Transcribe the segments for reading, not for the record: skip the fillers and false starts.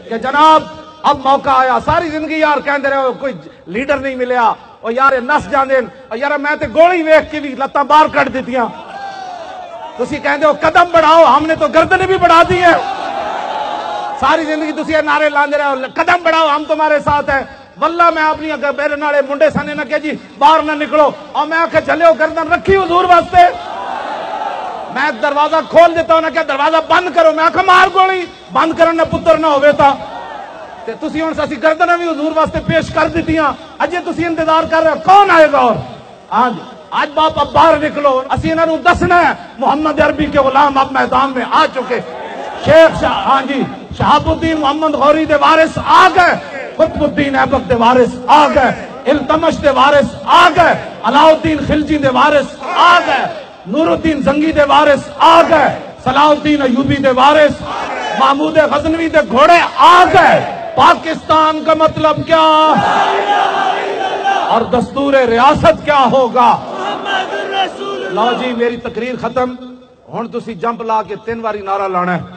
کہ جناب اب موقع آیا. ساری زندگی یار کہندے رہے کوئی لیڈر نہیں ملیا اور یار نس جاندے اور یار میں تے گولی ویکھ کے بھی لتاں باہر کٹ دتیاں. تسی کہندے ہو قدم بڑھاؤ, ہم نے تو گردنیں بھی بڑھا دی ہیں. ساری زندگی تسی یہ نعرے لاندے رہے ہو قدم بڑھاؤ ہم تمہارے ساتھ ہیں. واللہ میں اپنی میرے نالے منڈے سانے نہ کہ جی باہر نہ نکلو, اور میں آکھے چلے گردن رکھی حضور واسطے. میں دروازہ کھول دیتا ہوں نہ کہ دروازہ بند کرو, میں آکھا مار گولی بند کرنا پتر نہ ہوئے تا تے تسی ہن اسی گردن بھی حضور واسطے پیش کر دیتیاں. اجے تسی انتظار کر رہے ہو کون آئے گا. اور آج باپ اب باہر نکلو, اسی انہاں نوں دسنا ہے محمد عربی کے غلام اب میدان میں آ چکے. شیخ شہاب الدین محمد غوری دے وارث آ گئے, قطب الدین ایبک دے وارث آ گئے, التمش دے وارث آ گئے, علاء الدین خلجی دے وارث آ گئے, نور الدین زنگی دے وارث آ گئے, صلاح الدین ایوبی دے وارث, محمود غزنوی دے گھوڑے آ گئے. پاکستان کا مطلب کیا اور دستور ریاست کیا ہوگا. لو جی میری تقریر ختم. ہن تسی جمپ لا کے 3 باری نعرہ لانا ہے.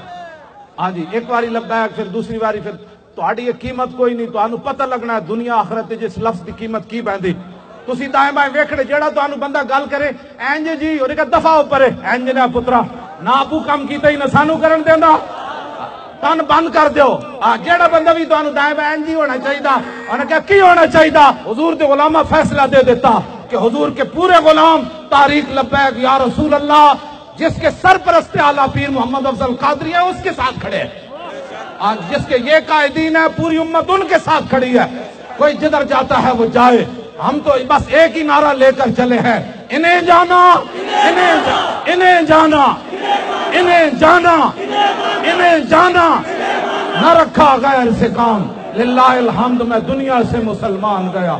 ہاں جی, ایک باری لبیک, پھر دوسری باری, پھر تہاڈی یہ قیمت کوئی نہیں, تانوں پتہ لگنا ہے دنیا آخرت جس لفظ دی قیمت کی بندی. تسی دائیں بائیں ویکھڑے جیڑا تانوں بندہ گل کرے اینج جی اور کہ دفعہ اوپر اینج نہ پترا نہ ابو کم کیتا ہی نہ سانو کرن دیندا, کان بند کر دیو. جیڑا بندہ بھی تانوں دائیں بائیں اینج ہی ہونا چاہیے, انہاں کہ کی ہونا چاہیے. حضور دے غلامہ فیصلہ دے دیتا کہ حضور کے پورے غلام طارق لبیک یا رسول اللہ جس کے سرپرست اعلیٰ پیر محمد افضل قادری ہے اس کے ساتھ کھڑے ہیں. جس کے یہ قائدین ہے پوری امت ان کے ساتھ کھڑی ہے. کوئی جدھر جاتا ہے وہ جائے, ہم تو بس ایک ہی نعرہ لے کر چلے ہیں, انہیں جانا انہیں جانا انہیں جانا انہیں جانا, نہ رکھا غیر سے کام. للہ الحمد میں دنیا سے مسلمان گیا.